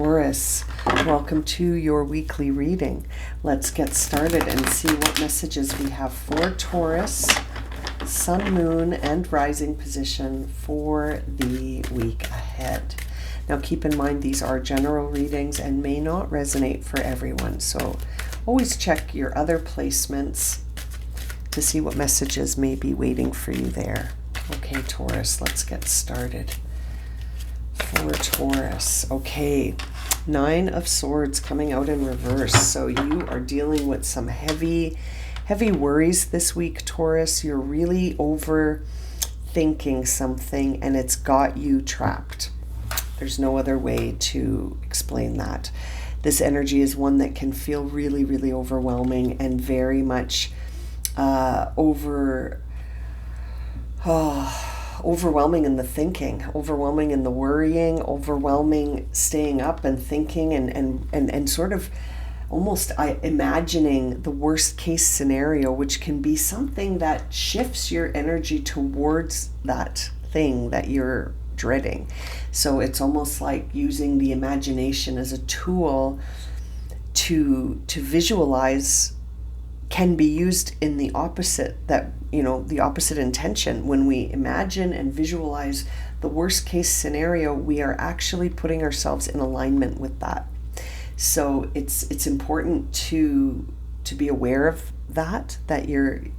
Taurus, welcome to your weekly reading. Let's get started and see what messages we have for Taurus, Sun, Moon, and Rising position for the week ahead. Now keep in mind these are general readings and may not resonate for everyone, so always check your other placements to see what messages may be waiting for you there. Okay, Taurus, let's get started. For Taurus, okay, 9 of Swords coming out in reverse. So you are dealing with some heavy worries this week, Taurus. You're really overthinking something and it's got you trapped. There's no other way to explain that. This energy is one that can feel really, really overwhelming and very much overwhelming in the thinking, overwhelming in the worrying, overwhelming staying up and thinking and sort of almost imagining the worst case scenario, which can be something that shifts your energy towards that thing that you're dreading. So it's almost like using the imagination as a tool to visualize can be used in the opposite, that, you know, the opposite intention. When we imagine and visualize the worst case scenario, we are actually putting ourselves in alignment with that. So it's important to be aware of that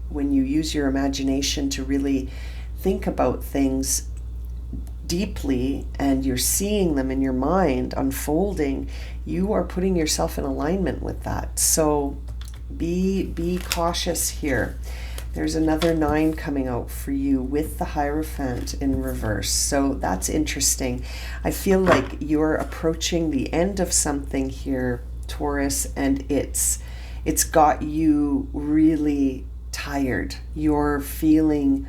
when you use your imagination to really think about things deeply and you're seeing them in your mind unfolding, you are putting yourself in alignment with that. So be cautious here. There's another 9 coming out for you with the Hierophant in reverse. So that's interesting. I feel like you're approaching the end of something here, Taurus, and it's got you really tired. You're feeling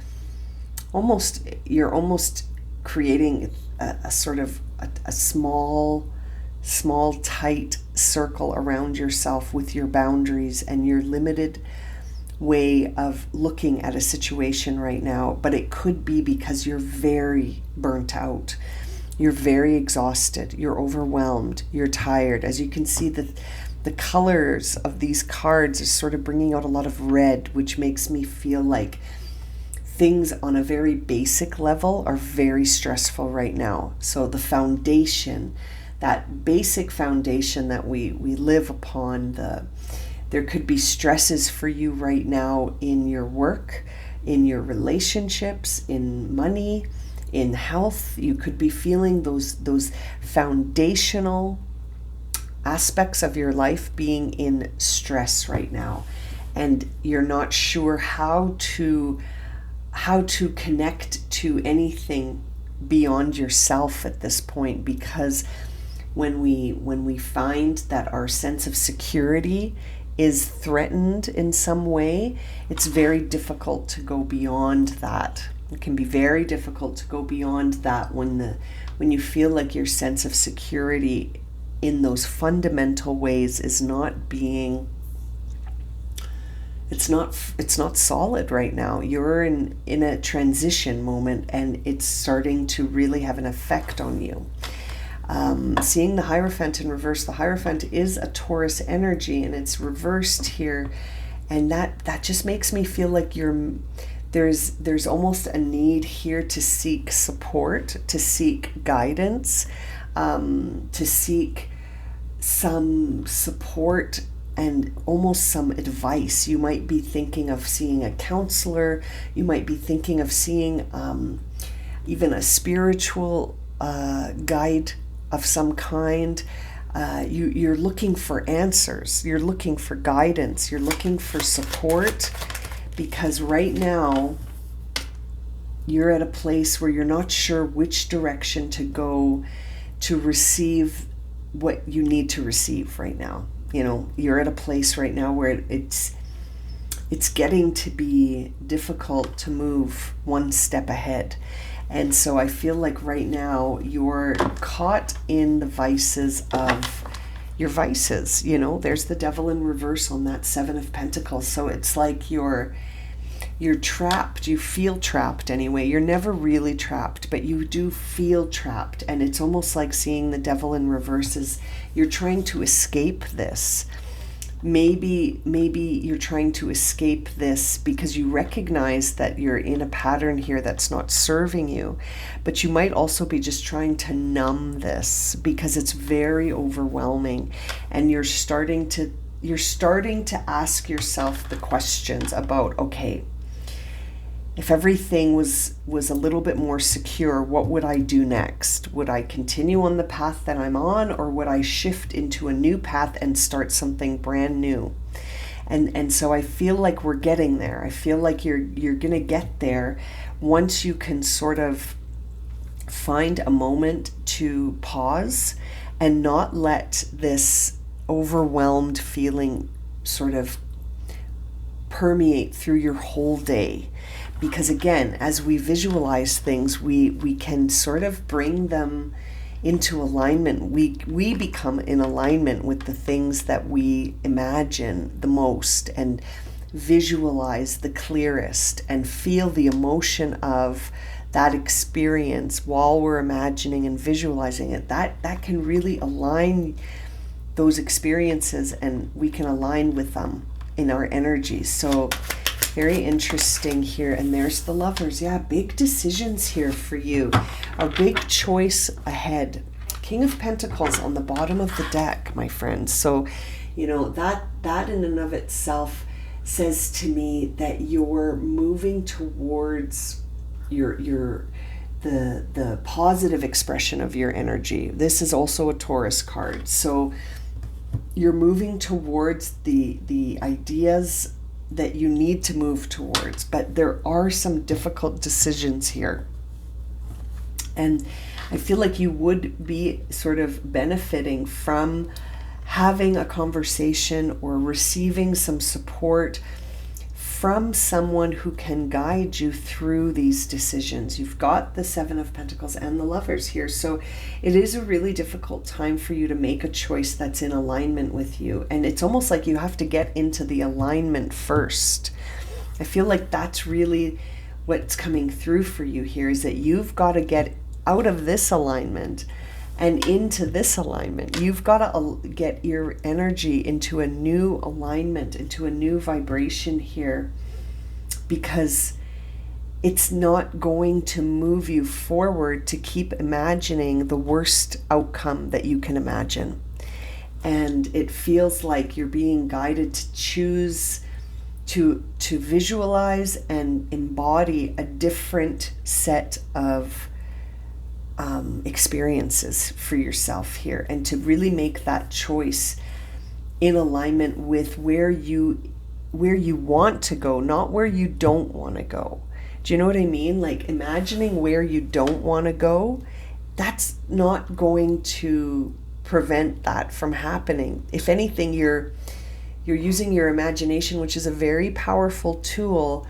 you're almost creating a sort of a small tight circle around yourself with your boundaries and your limited way of looking at a situation right now. But it could be because you're very burnt out, you're very exhausted, you're overwhelmed, you're tired. As you can see, the colors of these cards are sort of bringing out a lot of red, which makes me feel like things on a very basic level are very stressful right now. So the foundation, that basic foundation that we live upon, there could be stresses for you right now in your work, in your relationships, in money, in health. You could be feeling those foundational aspects of your life being in stress right now, and you're not sure how to connect to anything beyond yourself at this point, because when we find that our sense of security is threatened in some way, it's very difficult to go beyond that. It can be very difficult to go beyond that when you feel like your sense of security in those fundamental ways is not being, it's not solid right now. You're in a transition moment and it's starting to really have an effect on you. Seeing the Hierophant in reverse, the Hierophant is a Taurus energy and it's reversed here, and that just makes me feel like there's almost a need here to seek support, to seek guidance, to seek some support and almost some advice. You might be thinking of seeing a counselor, you might be thinking of seeing even a spiritual guide of some kind. You're looking for answers, you're looking for guidance, you're looking for support, because right now you're at a place where you're not sure which direction to go to receive what you need to receive right now. You know, you're at a place right now where it's getting to be difficult to move one step ahead. And so I feel like right now you're caught in the vices of your vices. You know, there's the Devil in reverse on that 7 of Pentacles. So it's like you're you're trapped. You feel trapped anyway. You're never really trapped, but you do feel trapped. And it's almost like seeing the devil in reverse is you're trying to escape this. Maybe you're trying to escape this because you recognize that you're in a pattern here that's not serving you. But you might also be just trying to numb this because it's very overwhelming. And you're starting to ask yourself the questions about, okay, if everything was a little bit more secure, what would I do next? Would I continue on the path that I'm on, or would I shift into a new path and start something brand new? And so I feel like we're getting there. I feel like you're going to get there once you can sort of find a moment to pause and not let this overwhelmed feeling sort of permeate through your whole day. Because again, as we visualize things, we can sort of bring them into alignment. We become in alignment with the things that we imagine the most and visualize the clearest and feel the emotion of that experience while we're imagining and visualizing it. That can really align those experiences, and we can align with them in our energy. So very interesting here. And there's the Lovers. Yeah, big decisions here for you. A big choice ahead. King of Pentacles on the bottom of the deck, my friends. So, that in and of itself says to me that you're moving towards the positive expression of your energy. This is also a Taurus card. So you're moving towards the ideas that you need to move towards, but there are some difficult decisions here. And I feel like you would be sort of benefiting from having a conversation or receiving some support from someone who can guide you through these decisions. You've got the Seven of Pentacles and the Lovers here. So it is a really difficult time for you to make a choice that's in alignment with you. And it's almost like you have to get into the alignment first. I feel like that's really what's coming through for you here, is that you've got to get out of this alignment and into this alignment. You've got to get your energy into a new alignment, into a new vibration here, because it's not going to move you forward to keep imagining the worst outcome that you can imagine. And it feels like you're being guided to choose to visualize and embody a different set of experiences for yourself here, and to really make that choice in alignment with where you want to go, not where you don't want to go. Do you know what I mean? Like imagining where you don't want to go, that's not going to prevent that from happening. If anything, you're using your imagination, which is a very powerful tool.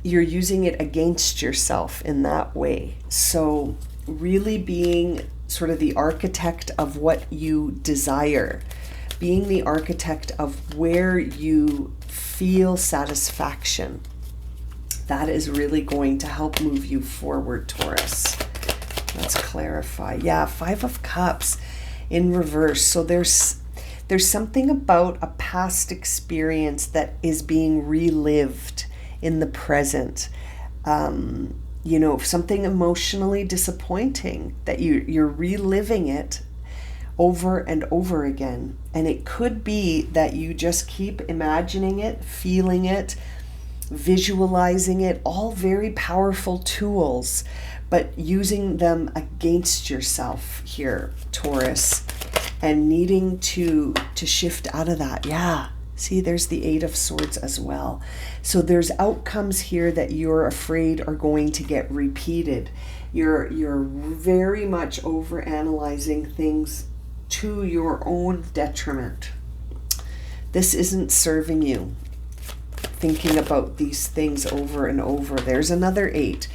You're using it against yourself in that way. So really being sort of the architect of what you desire, being the architect of where you feel satisfaction, that is really going to help move you forward, Taurus. Let's clarify. Yeah, Five of Cups in reverse. So there's something about a past experience that is being relived in the present. Something emotionally disappointing that you're reliving it over and over again. And it could be that you just keep imagining it, feeling it, visualizing it, all very powerful tools, but using them against yourself here, Taurus, and needing to shift out of that. Yeah. See, there's the Eight of Swords as well. So there's outcomes here that you're afraid are going to get repeated. You're very much overanalyzing things to your own detriment. This isn't serving you, thinking about these things over and over. There's another Eight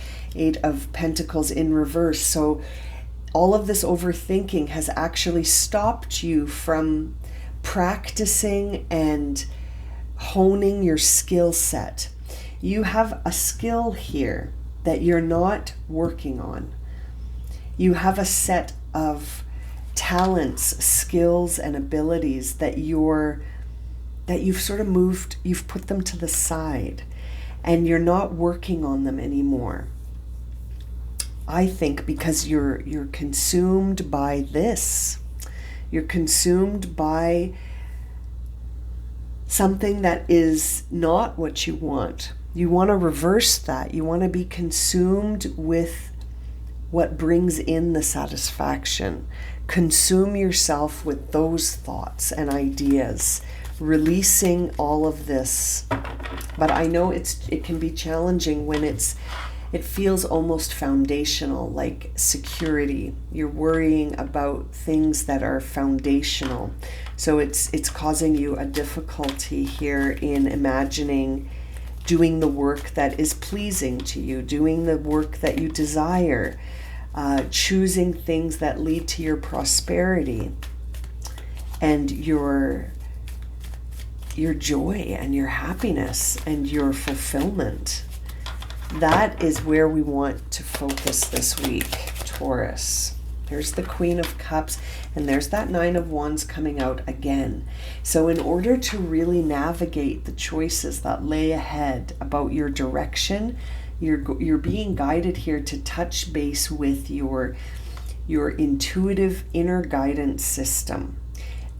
of Pentacles in reverse. So all of this overthinking has actually stopped you from practicing and honing your skill set. You have a skill here that you're not working on. You have a set of talents, skills, and abilities that you've sort of moved, you've put them to the side, and you're not working on them anymore. I think because you're consumed by this. You're consumed by something that is not what you want. You want to reverse that. You want to be consumed with what brings in the satisfaction. Consume yourself with those thoughts and ideas, releasing all of this. But I know it can be challenging when it feels almost foundational, like security. You're worrying about things that are foundational. So it's causing you a difficulty here in imagining doing the work that is pleasing to you, doing the work that you desire, choosing things that lead to your prosperity and your joy and your happiness and your fulfillment. That is where we want to focus this week, Taurus. There's the Queen of Cups, and there's that Nine of Wands coming out again. So in order to really navigate the choices that lay ahead about your direction, you're being guided here to touch base with your intuitive inner guidance system.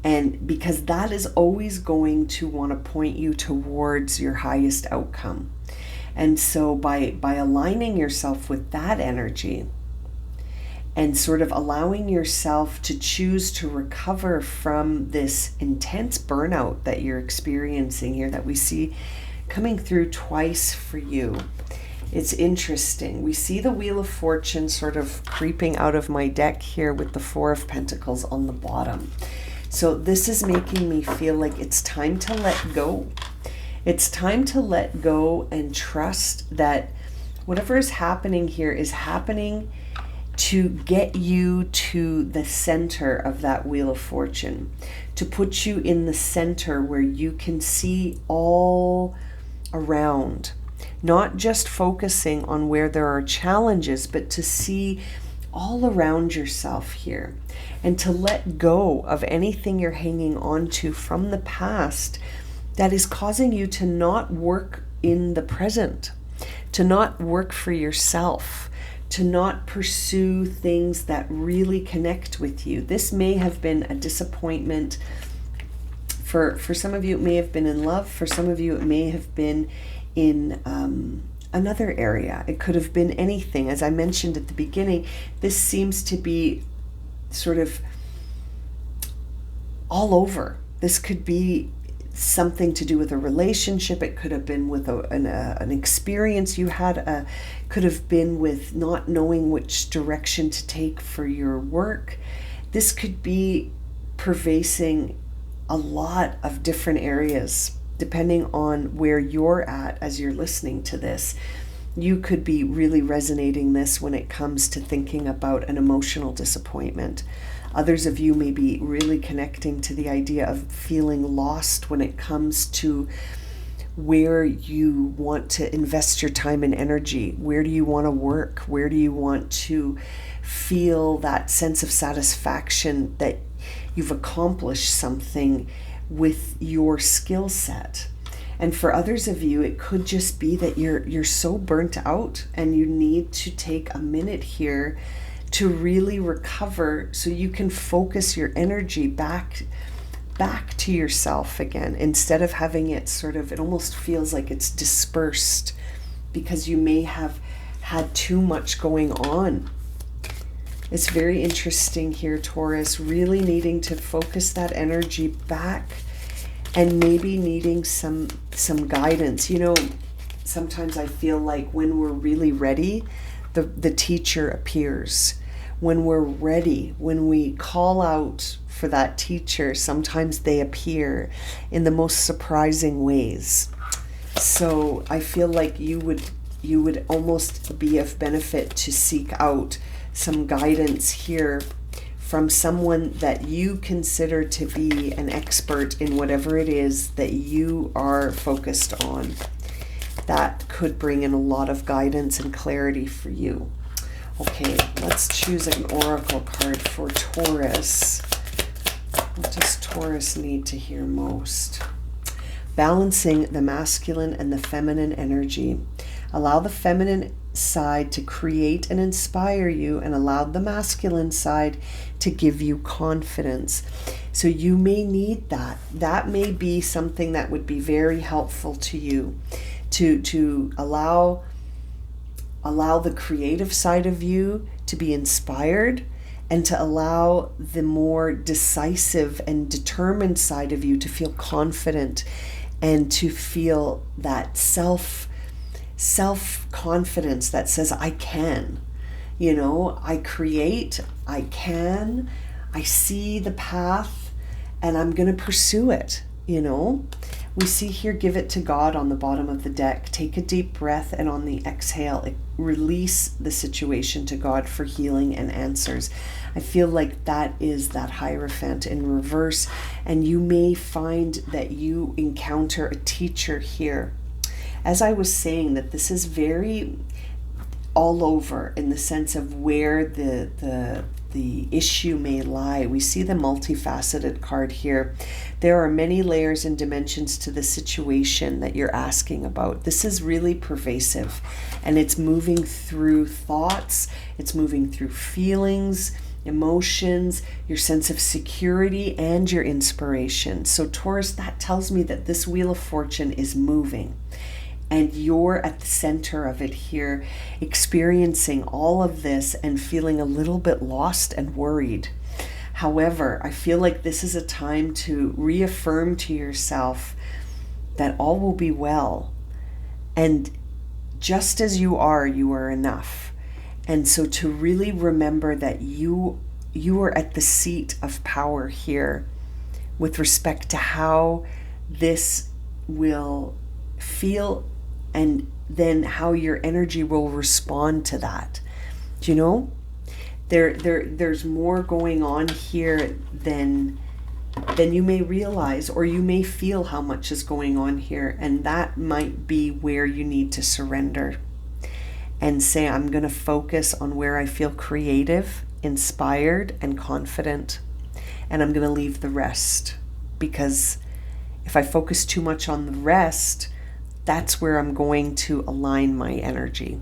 And because that is always going to want to point you towards your highest outcome. And so by aligning yourself with that energy and sort of allowing yourself to choose to recover from this intense burnout that you're experiencing here, that we see coming through twice for you. It's interesting. We see the Wheel of Fortune sort of creeping out of my deck here with the Four of Pentacles on the bottom. So this is making me feel like it's time to let go. It's time to let go and trust that whatever is happening here is happening to get you to the center of that Wheel of Fortune, to put you in the center where you can see all around, not just focusing on where there are challenges, but to see all around yourself here and to let go of anything you're hanging on to from the past that is causing you to not work in the present, to not work for yourself, to not pursue things that really connect with you. This may have been a disappointment. For some of you, it may have been in love. For some of you, it may have been in another area. It could have been anything. As I mentioned at the beginning, this seems to be sort of all over. This could be something to do with a relationship. It could have been with an experience you had. Could have been with not knowing which direction to take for your work. This could be pervasing a lot of different areas, depending on where you're at as you're listening to this. You could be really resonating this when it comes to thinking about an emotional disappointment. Others of you may be really connecting to the idea of feeling lost when it comes to where you want to invest your time and energy. Where do you want to work? Where do you want to feel that sense of satisfaction that you've accomplished something with your skill set? And for others of you, it could just be that you're so burnt out and you need to take a minute here to really recover so you can focus your energy back to yourself again, instead of having it sort of, it almost feels like it's dispersed because you may have had too much going on. It's very interesting here, Taurus, really needing to focus that energy back and maybe needing some guidance. You know, sometimes I feel like when we're really ready, the teacher appears. When we're ready, when we call out for that teacher, sometimes they appear in the most surprising ways. So I feel like you would almost be of benefit to seek out some guidance here from someone that you consider to be an expert in whatever it is that you are focused on. that could bring in a lot of guidance and clarity for you. Okay, let's choose an oracle card for Taurus. What does Taurus need to hear most? Balancing the masculine and the feminine energy. Allow the feminine side to create and inspire you, and allow the masculine side to give you confidence. So you may need that. That may be something that would be very helpful to you, to allow the creative side of you to be inspired, and to allow the more decisive and determined side of you to feel confident and to feel that self-confidence that says, I can, I create, I can, I see the path, and I'm going to pursue it, We see here, give it to God on the bottom of the deck. Take a deep breath, and on the exhale, release the situation to God for healing and answers. I feel like that is that Hierophant in reverse, and you may find that you encounter a teacher here. As I was saying, that this is very all over in the sense of where the issue may lie. We see the multifaceted card here. There are many layers and dimensions to the situation that you're asking about. This is really pervasive, and it's moving through thoughts, it's moving through feelings, emotions, your sense of security, and your inspiration. So Taurus, that tells me that this Wheel of Fortune is moving, and you're at the center of it here, experiencing all of this and feeling a little bit lost and worried. However, I feel like this is a time to reaffirm to yourself that all will be well. And just as you are enough. And so to really remember that you are at the seat of power here with respect to how this will feel, and then how your energy will respond to that. Do you know? There's more going on here than you may realize, or you may feel how much is going on here, and that might be where you need to surrender and say, I'm going to focus on where I feel creative, inspired, and confident, and I'm going to leave the rest, because if I focus too much on the rest, that's where I'm going to align my energy.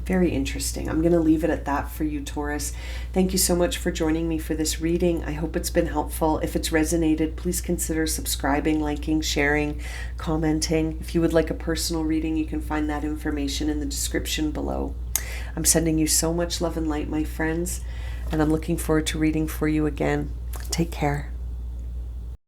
Very interesting. I'm going to leave it at that for you, Taurus. Thank you so much for joining me for this reading. I hope it's been helpful. If it's resonated, please consider subscribing, liking, sharing, commenting. If you would like a personal reading, you can find that information in the description below. I'm sending you so much love and light, my friends, and I'm looking forward to reading for you again. Take care.